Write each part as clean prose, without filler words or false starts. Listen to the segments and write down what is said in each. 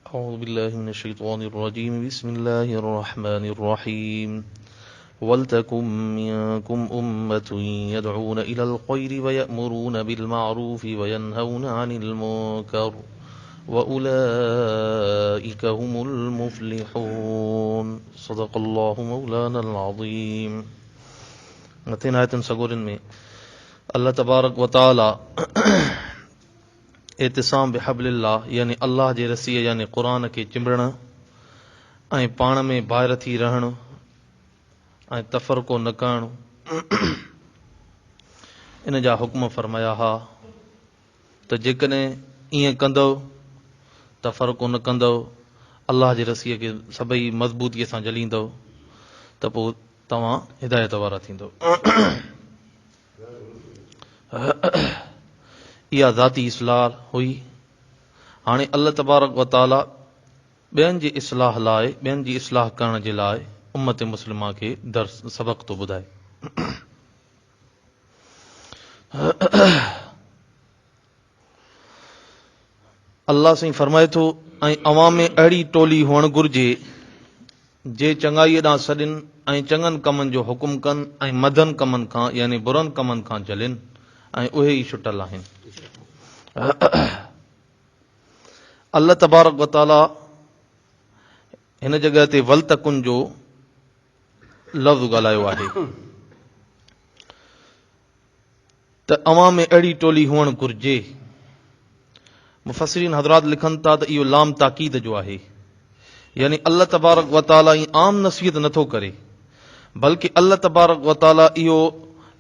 أعوذ بالله من الشيطان الرجيم. بسم الله الرحمن الرحيم. ولتكن منكم أمة يدعون إلى الخير ويأمرون بالمعروف وينهون عن المنكر وأولئك هم المفلحون. صدق الله مولانا العظيم. मथिन आयतुनि सगोरनि में अल्लाह तबारक व तआला एतिसाम बिहब्लिल्लाह यानी अल्लाह जे रसीअ यानी क़ुरान खे चिंबड़ण ऐं पाण में भाइर थी रहण ऐं तफ़रक़ो न करणु इन जा हुक्म फरमाया हा त जेकॾहिं ईअं कंदव तफ़रक़ो न कंदव अल्लाह जे रसीअ खे सभई मज़बूतीअ सां जलींदव त पोइ तव्हां हिदायत वारा थींदव। इहा ज़ाती इस्लाह हुई। हाणे अल्लाह तबारक व तआला ॿियनि जी इस्लाह लाइ ॿियनि जी इस्लाह करण जे लाइ उम्मत मुस्लिमा खे दर्स सबक़ थो ॿुधाए। अल्लाह साईं फरमाए थो ऐं अवां में अहिड़ी टोली हुअणु घुर्जे जे चङाईअ ॾांहुं सॾनि ऐं चङनि कमनि जो हुकुम कनि ऐं मदनि कमनि खां यानी बुरनि कमनि खां जलनि ऐं उहे ई छुटल आहिनि। अल्लाह तबारक व तआला हिन जॻह ते वलतकुन जो लफ़्ज़ ॻाल्हायो आहे त अवां में अहिड़ी टोली हुअणु घुर्जे। मुफ़स्सिरीन हज़रात लिखनि था त इहो लाम ताकीद जो आहे, यानी अल्लाह तबारक व तआला ई आम नसीहत नथो करे बल्कि अल्लाह तबारक व तआला इहो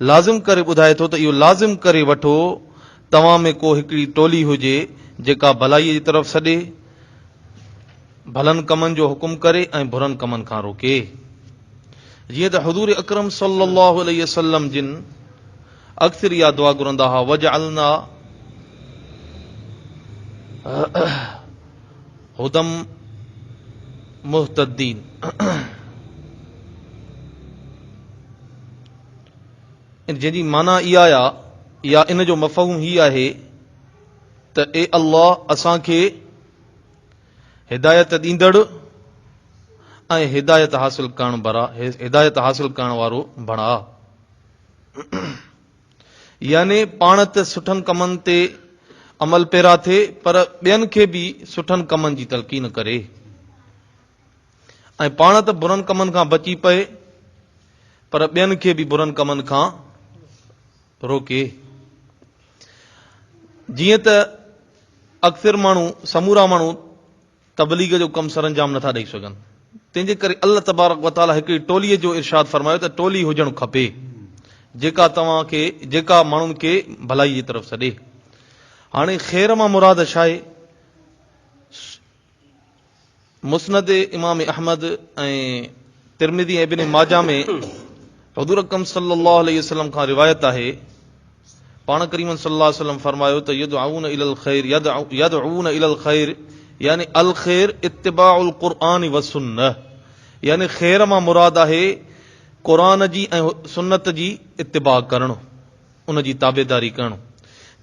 लाज़िम करे ॿुधाए थो त इहो लाज़िम करे वठो तव्हां में को हिकिड़ी टोली हुजे जेका भलाईअ जी तरफ़ सॾे, भलनि कमनि जो हुकुम करे ऐं बुरनि कमनि खां रोके। जीअं त हुज़ूर अकरम सल्लल्लाहु अलैहि वसल्लम जिन अक्सर इहा दुआ घुरंदा हुआ वजअलना हुदम मुहतदीन। जंहिंजी माना इहा आहे या इन जो मफ़हूम ही आहे त ए अल्लाह असांखे हिदायत ॾींदड़ ऐं हिदायत हासिल करण वारो बणा। यानी पाण त सुठनि कमनि ते अमल पैरा थिए पर ॿियनि खे बि सुठनि कमनि जी तलक़ीन करे ऐं पाण त बुरनि कमनि खां बची पए पर ॿियनि खे बि बुरनि कमनि खां रोके। जीअं त अक्सर माण्हू समूरा माण्हू तबलीग जो कमु सर अंजाम नथा ॾेई सघनि, तंहिंजे करे अल्लाह तबारक व तआला हिकिड़ी टोलीअ जो इरशाद फरमायो त टोली हुजणु खपे जेका माण्हुनि खे भलाई जी तरफ़ सॾे। हाणे ख़ैर मां मुराद छा आहे? मुस्नद इमाम अहमद ऐं तिरमिज़ी ऐं इब्न माजा में हुज़ूर अकरम सल्लल्लाहु अलैहि वसल्लम खां रिवायत आहे, पाण करीम सल्लल्लाहु अलैहि वसल्लम फरमायो त यदउन इलल खैर यानी अल खैर इत्तिबाउल क़ुरआन व सुन्नह, यानी खैर मां मुराद आहे क़ुरान जी ऐं सुन्नत जी इत्तिबा करणु, उन जी ताबेदारी करणु।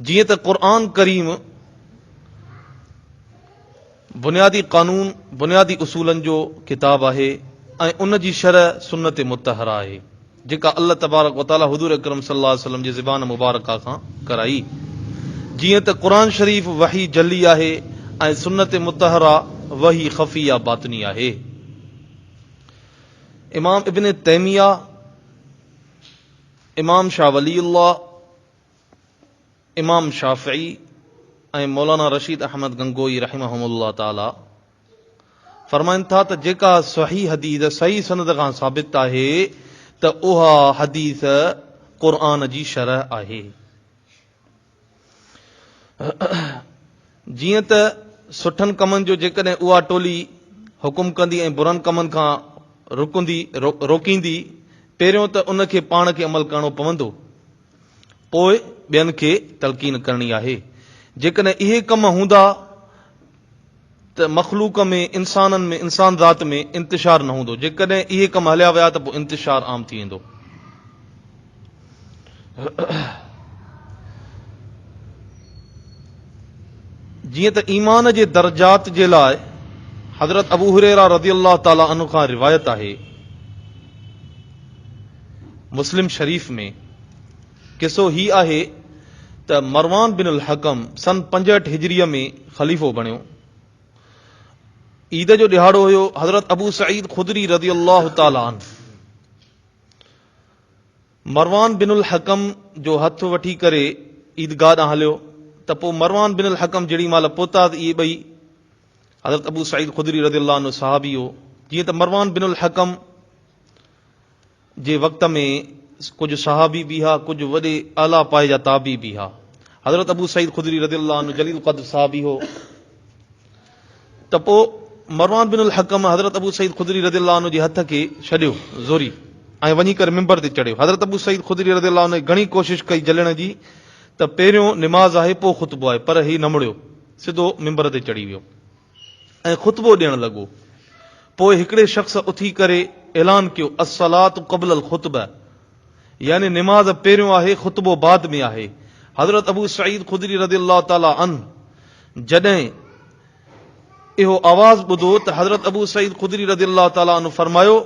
जीअं त क़ुरआन करीम बुनियादी कानून बुनियादी उसूलनि जो किताब आहे ऐं उन जी शरह सुन्नत मुतहरा आहे जेका अल्लाह तबारक व तआला हुज़ूर अकरम सल्लल्लाहु अलैहि वसल्लम जी ज़बान मुबारका खां कराई। जीअं त क़ुरान शरीफ़ वही जली आहे ऐं सुन्नत मुतहरा वही ख़फ़िया बातनी आहे। इमाम इब्न तैमिया, इमाम शाह वलीउल्लाह, इमाम शाफ़िई ऐं मौलाना रशीद अहमद गंगोई रहमहुल्लाह ताला फरमाइनि था त जेका सही हदीस सही सनद खां साबित आहे त उहा हदीस क़ुर्आन जी शरह आहे। जीअं त सुठनि कमनि जो जेकॾहिं उहा टोली हुकुम कंदी ऐं बुरनि कमनि खां रोकींदी, पहिरियों त उनखे पाण खे अमल करणो पवंदो, पोइ ॿियनि खे तलकीन करणी आहे। जेकॾहिं इहे कम हूंदा त मख़लूक में, इंसाननि में, इंसान ज़ात में इंतिशार न हूंदो। जेकॾहिं इहे कम हलिया विया त पोइ इंतिशार आम थी वेंदो। जीअं त ईमान जे दर्जात जे लाइ हज़रत अबू हुरैरा रज़ियल्लाहु ताला अन्हु खां रिवायत आहे, मुस्लिम शरीफ में किसो ही आहे त मरवान बिन अल हकम सन 65 हिजरीअ में ख़लीफ़ो बणियो। ईद जो ॾिहाड़ो हुयो। हज़रत अबू सईद खुदरी रज़ियल्लाहु ताला अन्हु मरवान बिन अल हकम जो हथ वठी करे ईदगाह ॾांहुं हलियो त पोइ मरवान बिन अल हकम जेॾी महिल पहुता त इहे ॿई, हज़रत अबू सईद खुदरी रज़ियल्लाहु अन्हु सहाबी हो। जीअं त मरवान बिन अल हकम जे वक़्त में कुझु सहाबी बि हुआ, कुझु वॾे आला पाए जा ताबी बि हुआ। हज़रत अबू सईद खुदरी रज़ियल्लाहु अन्हु जलील क़द्र सहाबी हो। त पोइ मरवान बिन अल हकम हज़रत अबू सईद खुदरी रज़ियल्लाहु अन्हु जे हथ खे छॾियो ज़ोरी ऐं वञी करे मिंबर ते चढ़ियो। हज़रत अबू सईद खुदरी रज़ियल्लाहु अन्हु घणी कोशिशि कई जलण जी त पहिरियों निमाज़ आहे पोइ ख़ुतबो आहे, पर ही न मुड़ियो, सिधो मिंबर ते चढ़ी वियो ऐं ख़ुतबो ॾियणु लॻो। पोइ हिकिड़े शख़्स उथी करे ऐलान कयो, अस्सलातु क़ब्ल अल ख़ुतबा, यानी निमाज़ पहिरियों आहे, ख़ुतबो बाद में आहे। हज़रत अबू सईद खुदरी रज़ियल्लाहु ताला अन्हु जॾहिं इहो आवाज़ ॿुधो त हज़रत अबू सईद खुदरी रज़ियल्लाहु ताला अन्हु फरमायो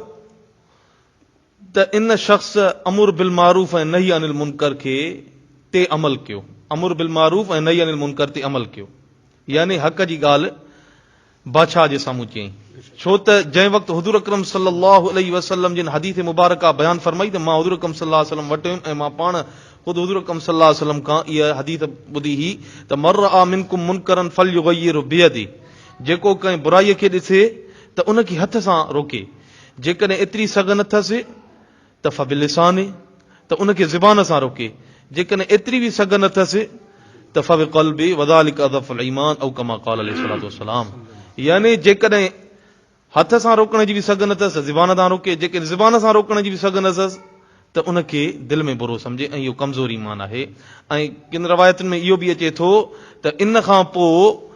त इन शख़्स अमुर बिल मारूफ ऐं नही अनिल मुनकर खे ते अमल कयो, अमुर बिल मारूफ ऐं नही अनिल मुनकर ते अमल कयो, यानी हक़ जी ॻाल्हि बादशाह जे साम्हूं चयईं। छो त जंहिं वक़्तु हुज़ूर अकरम सल्लल्लाहु अलैहि वसल्लम जिन हदीस मुबारका बयान फरमाई त मां हुज़ूर अकरम सल्लल्लाहु अलैहि वसल्लम वटि हुयुमि ऐं मां पाण ख़ुदि हुज़ूर अकरम सल्लल्लाहु अलैहि वसल्लम खां इहा हदीस ॿुधी ही त मर्रा मिनकुम मुनकरन फलयुगय्यिरु बियदी, जेको कंहिं बुराईअ खे ॾिसे त उनखे हथ सां रोके, जेकॾहिं एतिरी सघ नथसि त फबिलिसाने, त उनखे ज़ुबान सां रोके, जेकॾहिं एतिरी बि सघ नथसि त फबिक़ल्बी वज़ालिक अज़फुल ईमान औ कमा क़ाल अलैहिस्सलातु वस्सलाम, यानी जेकॾहिं हथ सां रोकण जी बि सघ नथसि ज़ुबान सां रोके, जेकॾहिं ज़ुबान सां रोकण जी बि सघ नथसि त उनखे दिलि में बुरो सम्झे ऐं इहो कमज़ोर ईमान आहे। ऐं किन रवायतुनि में इहो बि अचे थो त इन खां पोइ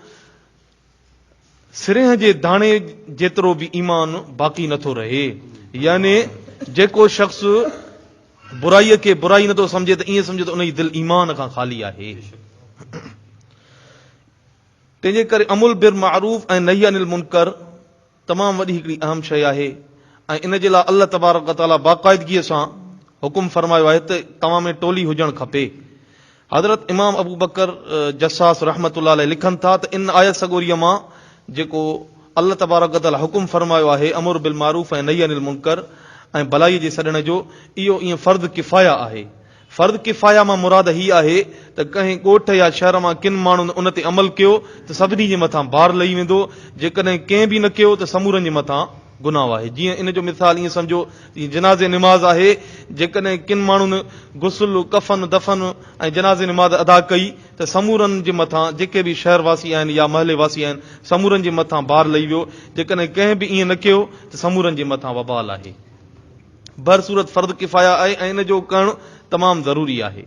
सिरेह जे दाणे जेतिरो बि ईमान बाक़ी नथो रहे, यानी जेको शख़्स बुराईअ खे बुराई नथो सम्झे त ईअं सम्झे त उनजी दिलि ईमान खां ख़ाली आहे। तंहिंजे करे अमुल बिल मारूफ ऐं नही अनिल मुनकर तमामु वॾी हिकिड़ी अहम शइ आहे ऐं इन जे लाइ अल्लाह तबारक ताला बाक़ाइदगीअ सां हुकुम फरमायो आहे त तव्हां में टोली हुजणु खपे। हज़रत इमाम अबू बकर जसास रहमतुल्लाह अलैहि लिखनि था त इन आयत सगोरीअ मां जेको अल्लाह तबारक ताला हुकुम फरमायो आहे अमुर बिल मारूफ ऐं नही अनिल मुनकर ऐं भलाई जे सॾण जो, इहो ईअं फर्द किफ़ाया आहे। फर्द किफ़ाया मां मुराद ही आहे त कंहिं ॻोठ या शहर मां किन माण्हुनि उन ते अमल कयो त सभिनी जे मथां भार लही वेंदो, जेकॾहिं कंहिं बि न कयो त समूरनि जे मथां गुनाह आहे। जीअं इन जो मिसाल ईअं सम्झो जनाज़े निमाज़ आहे, जेकॾहिं किन माण्हुनि गुस्ल कफ़न दफ़न ऐं जनाज़े निमाज़ अदा कई त समूरनि जे मथां जेके बि शहरवासी आहिनि या महले वासी आहिनि समूरनि जे मथां भार लही वियो, जेकॾहिं कंहिं बि ईअं न कयो त समूरनि जे मथां वबाल आहे। बर सूरत फर्द किफ़ाया आहे ऐं इन जो करणु तमामु ज़रूरी आहे।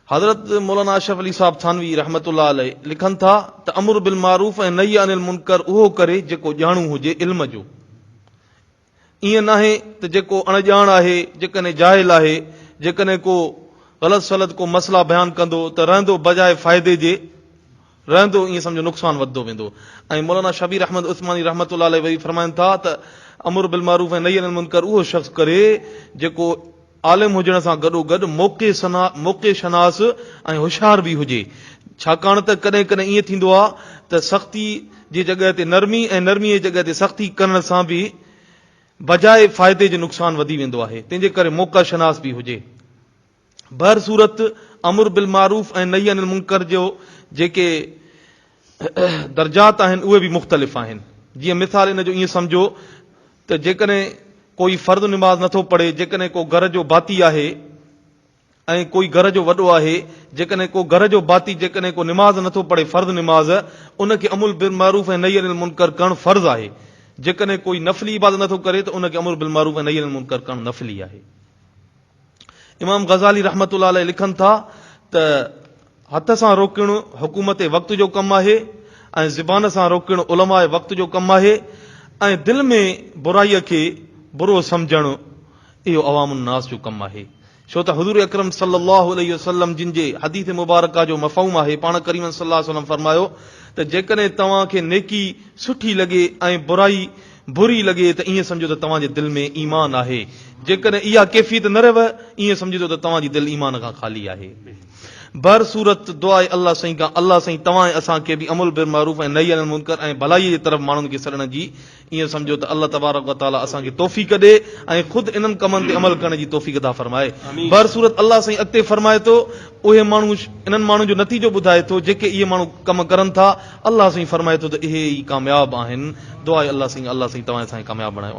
हज़रत मौलाना अशरफ अली साहब थानवी रहमतुल्लाह अलैहि लिखनि था त अमुर बिल मारूफ ऐं नही अनिल मुनकर उहो करे जेको ॼाणू हुजे इल्म जो, ईअं नाहे त जेको अणॼाण आहे, जेकॾहिं जाहिल आहे, जेकॾहिं को ग़लति सलत को मसला बयानु कंदो त रहंदो बजाए फ़ाइदे जे रहंदो, ईअं सम्झो नुक़सानु वधंदो वेंदो। ऐं मौलाना शबीर अहमद उस्मानी रहमतुल्लाह अलैहि वरी फरमाइनि था त अमुर बिल मारूफ ऐं नही अनिल मुनकर उहो शख़्स करे जेको आलिम हुजण सां गॾोगॾु मौक़े शनास ऐं होशियार बि हुजे। छाकाणि त कॾहिं कॾहिं ईअं थींदो आहे त सख़्ती जी जॻह ते नरमी ऐं नरमीअ जी जॻह ते सख़्ती करण सां बि बजाए फ़ाइदे जो नुक़सानु वधी वेंदो आहे, तंहिंजे करे मौक़ा शनास बि हुजे। बहर सूरत अमुर बिल मारूफ ऐं नही अनिल मुनकर जो जेके दर्जात आहिनि उहे बि मुख़्तलिफ़ आहिनि। जीअं मिसाल इन जो ईअं सम्झो त जेकॾहिं कोई फर्द निमाज़ नथो पढ़े, जेकॾहिं को घर जो भाती आहे ऐं कोई घर जो वॾो आहे, जेकॾहिं को घर जो भाती जेकॾहिं को निमाज़ नथो पढ़े फर्द निमाज़, उनखे अमुल बिल मारूफ ऐं नही अनिल मुनकर करणु फर्ज़ आहे। जेकॾहिं कोई नफ़ली इबादत नथो करे त उनखे अमुल बिल मारूफ ऐं नही अनिल मुनकर करणु नफ़ली आहे। इमाम गज़ाली रहमतुल्लाह अलैह लिखनि था त हथ सां रोकणु हुकूमत वक़्त जो कमु आहे ऐं ज़ुबान सां रोकणु उलमा वक़्त जो कमु आहे ऐं दिलि में बुराईअ खे बुरो सम्झणु इहो अवामुन नास जो कमु आहे। छो त हुज़ूर अकरम सल्लल्लाहु अलैहि वसल्लम जिन जे हदीस मुबारका जो मफ़हूम आहे, पाण करीम सल्लल्लाहु अलैहि वसल्लम फरमायो त जेकॾहिं तव्हांखे नेकी सुठी लॻे ऐं बुराई बुरी लॻे त ईअं सम्झो त तव्हांजे दिलि में ईमान आहे। जेकॾहिं इहा कैफ़ियत न रहे ईअं सम्झो त तव्हांजी दिलि ईमान खां ख़ाली आहे। बर सूरत दुआ आहे अल्लाह साईं खां, अल्लाह साईं तव्हां ऐं असांखे बि अमुल बिल मारूफ ऐं नही अनिल मुनकर ऐं भलाईअ जे तरफ़ माण्हुनि खे सॾण जी ईअं सम्झो त अल्लाह तबारक व तआला असांखे तौफ़ीक़ ॾे ऐं ख़ुदि इन्हनि कमनि ते अमल करण जी तौफ़ीक़ अता फरमाए। बर सूरत अल्लाह साईं अॻिते फरमाए थो, उहे माण्हू इन्हनि माण्हुनि जो नतीजो ॿुधाए थो जेके इहे माण्हू कम करनि था। अल्लाह साईं फरमाए थो त इहे ई कामयाब आहिनि। दुआ आहे अल्लाह साईं तव्हां असांखे कामयाब बणायो।